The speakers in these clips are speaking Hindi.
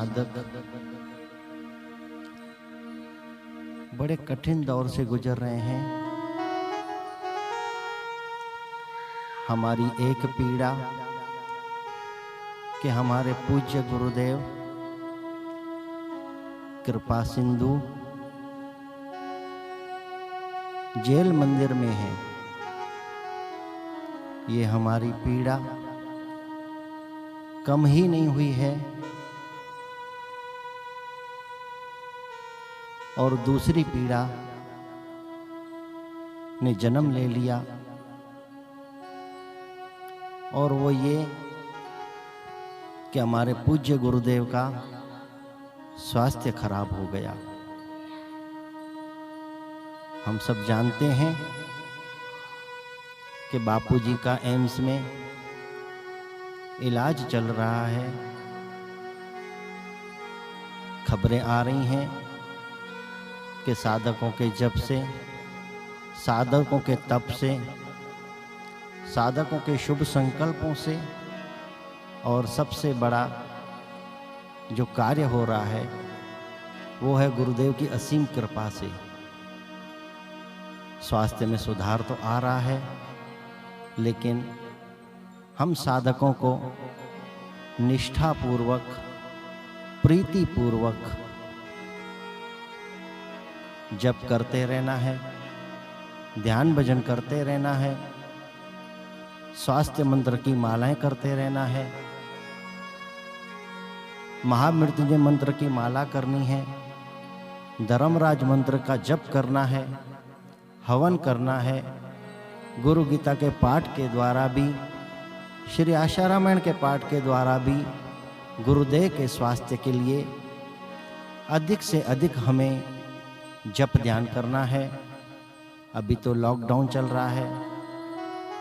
साधक बड़े कठिन दौर से गुजर रहे हैं। हमारी एक पीड़ा कि हमारे पूज्य गुरुदेव कृपा सिंधु जेल मंदिर में है। ये हमारी पीड़ा कम ही नहीं हुई है और दूसरी पीड़ा ने जन्म ले लिया, और वो ये कि हमारे पूज्य गुरुदेव का स्वास्थ्य खराब हो गया। हम सब जानते हैं कि बापूजी का एम्स में इलाज चल रहा है। खबरें आ रही हैं कि साधकों के जप से, साधकों के तप से, साधकों के शुभ संकल्पों से और सबसे बड़ा जो कार्य हो रहा है वो है गुरुदेव की असीम कृपा से स्वास्थ्य में सुधार तो आ रहा है, लेकिन हम साधकों को निष्ठापूर्वक, प्रीतिपूर्वक जप करते रहना है, ध्यान भजन करते रहना है, स्वास्थ्य मंत्र की मालाएं करते रहना है, महामृत्युंजय मंत्र की माला करनी है, धर्मराज मंत्र का जप करना है, हवन करना है, गुरु गीता के पाठ के द्वारा भी, श्री आशा रामायण के पाठ के द्वारा भी गुरुदेव के स्वास्थ्य के लिए अधिक से अधिक हमें जप ध्यान करना है। अभी तो लॉकडाउन चल रहा है,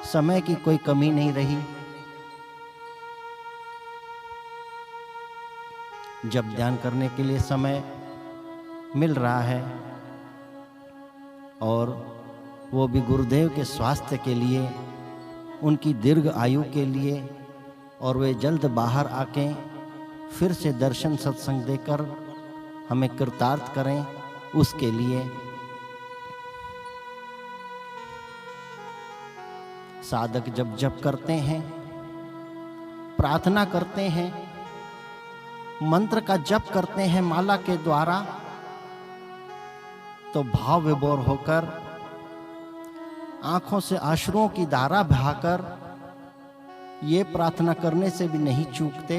समय की कोई कमी नहीं रही। जप ध्यान करने के लिए समय मिल रहा है और वो भी गुरुदेव के स्वास्थ्य के लिए, उनकी दीर्घ आयु के लिए, और वे जल्द बाहर आके फिर से दर्शन सत्संग देकर हमें कृतार्थ करें, उसके लिए साधक जब जप करते हैं, प्रार्थना करते हैं, मंत्र का जप करते हैं माला के द्वारा, तो भाव विभोर होकर, आंखों से अश्रुओं की धारा बहाकर ये प्रार्थना करने से भी नहीं चूकते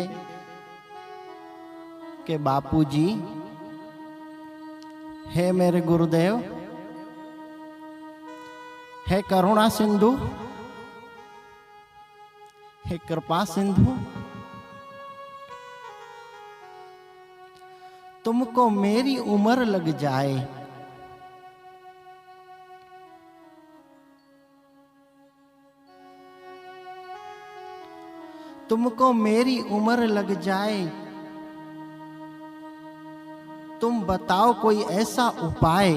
कि बापूजी, हे मेरे गुरुदेव, हे करुणा सिंधु, हे कृपा सिंधु, तुमको मेरी उम्र लग जाए, तुमको मेरी उम्र लग जाए, तुम बताओ कोई ऐसा उपाय,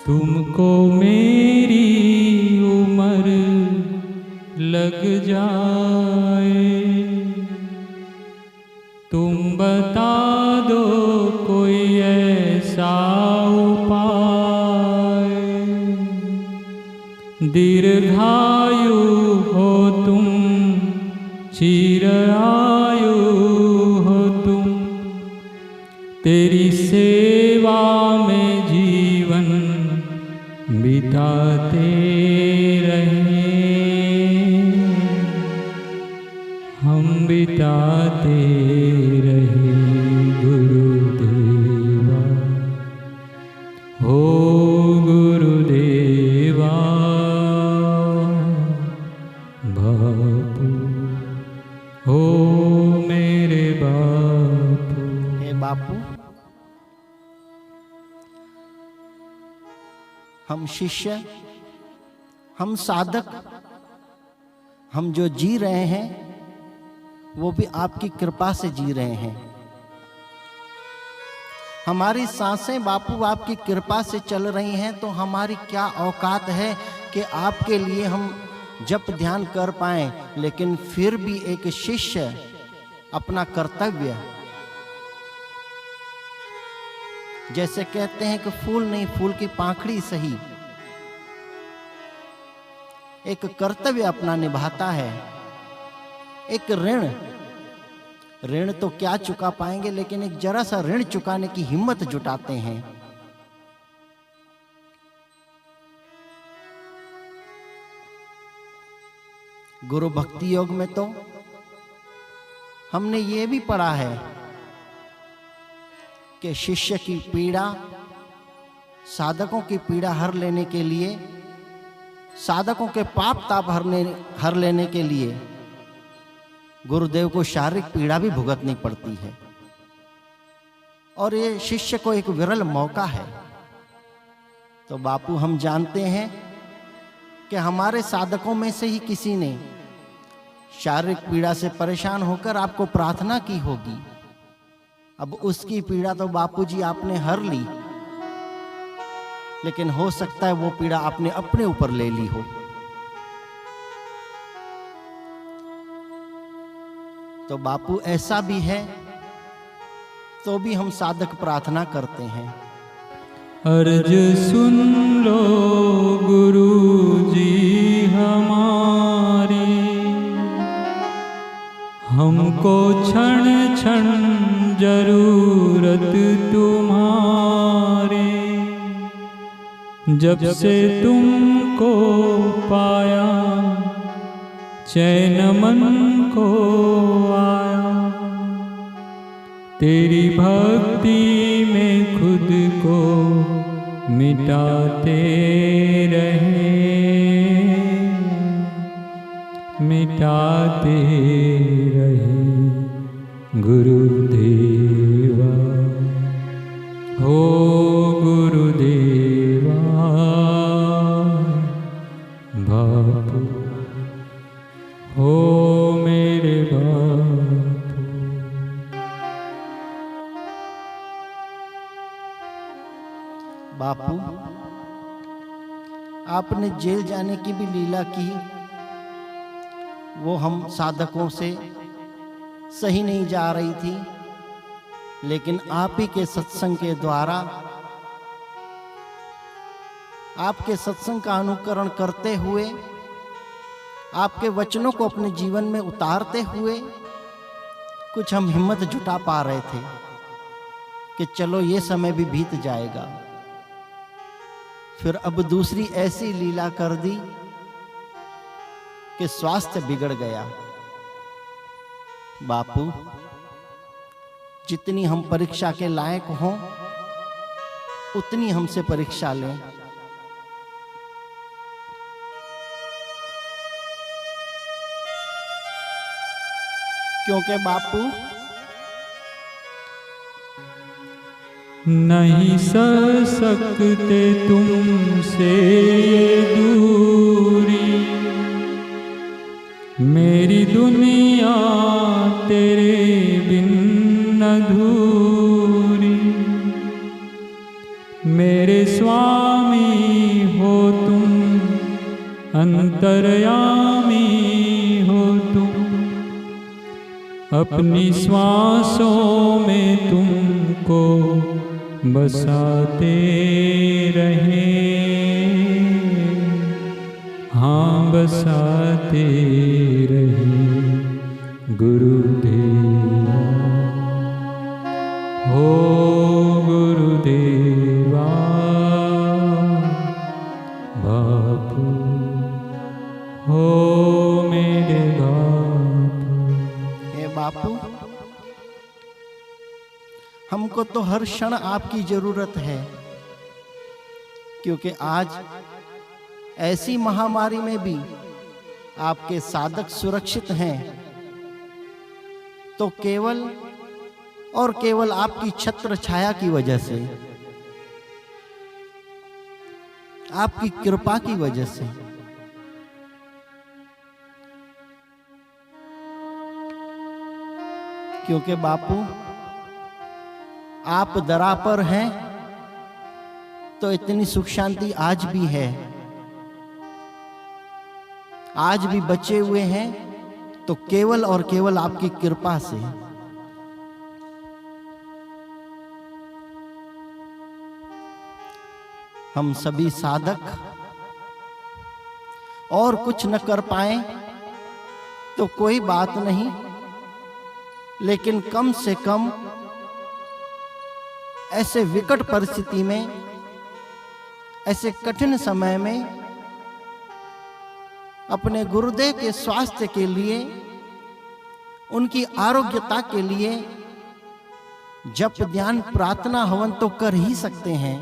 तुमको मेरी उम्र लग जाए, तुम बता दो कोई ऐसा उपाय, दीर्घायु हो तुम, चिरायु हो तुम, तेरी सेवा में जीवन बिताते रहे, हम बिताते रहे गुरुदेवा, हो गुरुदेवा, बापू, हो मेरे बापू। हे बापू, हम शिष्य, हम साधक, हम जो जी रहे हैं वो भी आपकी कृपा से जी रहे हैं। हमारी सांसें बापू आपकी कृपा से चल रही हैं, तो हमारी क्या औकात है कि आपके लिए हम जप ध्यान कर पाएं। लेकिन फिर भी एक शिष्य अपना कर्तव्य, जैसे कहते हैं कि फूल नहीं फूल की पाखड़ी सही, एक कर्तव्य अपना निभाता है। एक ऋण तो क्या चुका पाएंगे, लेकिन एक जरा सा ऋण चुकाने की हिम्मत जुटाते हैं। गुरु भक्ति योग में तो हमने ये भी पढ़ा है कि शिष्य की पीड़ा, साधकों की पीड़ा हर लेने के लिए, साधकों के पाप ताप हर लेने के लिए गुरुदेव को शारीरिक पीड़ा भी भुगतनी पड़ती है। और ये शिष्य को एक विरल मौका है। तो बापू, हम जानते हैं कि हमारे साधकों में से ही किसी ने शारीरिक पीड़ा से परेशान होकर आपको प्रार्थना की होगी। अब उसकी पीड़ा तो बापूजी आपने हर ली, लेकिन हो सकता है वो पीड़ा आपने अपने ऊपर ले ली हो। तो बापू, ऐसा भी है तो भी हम साधक प्रार्थना करते हैं। अर्ज सुन लो गुरु जी हमारी, हमको क्षण क्षण जरूरत तुम्हारी। जब से तुमको पाया चैन मन को आया, तेरी भक्ति में खुद को मिटाते रहे, मिटाते रहे गुरुदेवा, हो गुरुदेवा बापू, हो मेरे बापू। बापू, आपने जेल जाने की भी लीला की, वो हम साधकों से सही नहीं जा रही थी, लेकिन आप ही के सत्संग के द्वारा, आपके सत्संग का अनुकरण करते हुए, आपके वचनों को अपने जीवन में उतारते हुए कुछ हम हिम्मत जुटा पा रहे थे कि चलो ये समय भी बीत जाएगा। फिर अब दूसरी ऐसी लीला कर दी कि स्वास्थ्य बिगड़ गया। बापू, जितनी हम परीक्षा के लायक हों उतनी हमसे परीक्षा लें। क्योंकि बापू, नहीं सह सकते तुमसे ये दूरी, मेरी दुनिया तेरे बिन अधूरी। मेरे स्वामी हो तुम, अंतर्यामी हो तुम, अपनी श्वासों में तुमको बसाते रहे, हाँ बसाते रहे गुरुदेवा, हो गुरुदेवा बापू, हो मेरे बापू। हे बापू, हमको तो हर क्षण आपकी जरूरत है, क्योंकि आज ऐसी महामारी में भी आपके साधक सुरक्षित हैं तो केवल और केवल आपकी छत्र छाया की वजह से, आपकी कृपा की वजह से। क्योंकि बापू, आप दरा पर हैं तो इतनी सुख शांति आज भी है, आज भी बचे हुए हैं तो केवल और केवल आपकी कृपा से। हम सभी साधक और कुछ न कर पाए तो कोई बात नहीं, लेकिन कम से कम ऐसे विकट परिस्थिति में, ऐसे कठिन समय में अपने गुरुदेव के स्वास्थ्य के लिए, उनकी आरोग्यता के लिए जप ध्यान प्रार्थना हवन तो कर ही सकते हैं।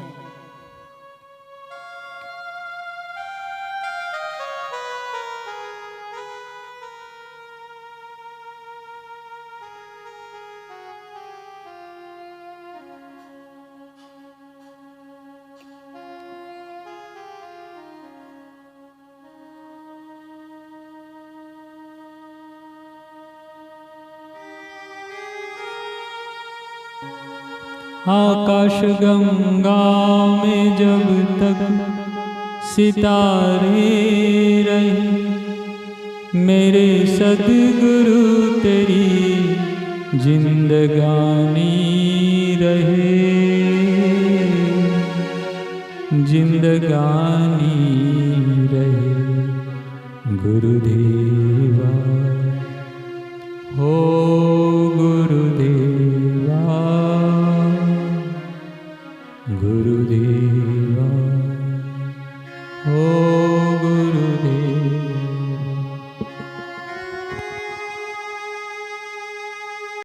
आकाश गंगा में जब तक सितारे रहे, मेरे सद्गुरु तेरी जिंदगानी रहे, जिंदगानी रहे गुरुदेव।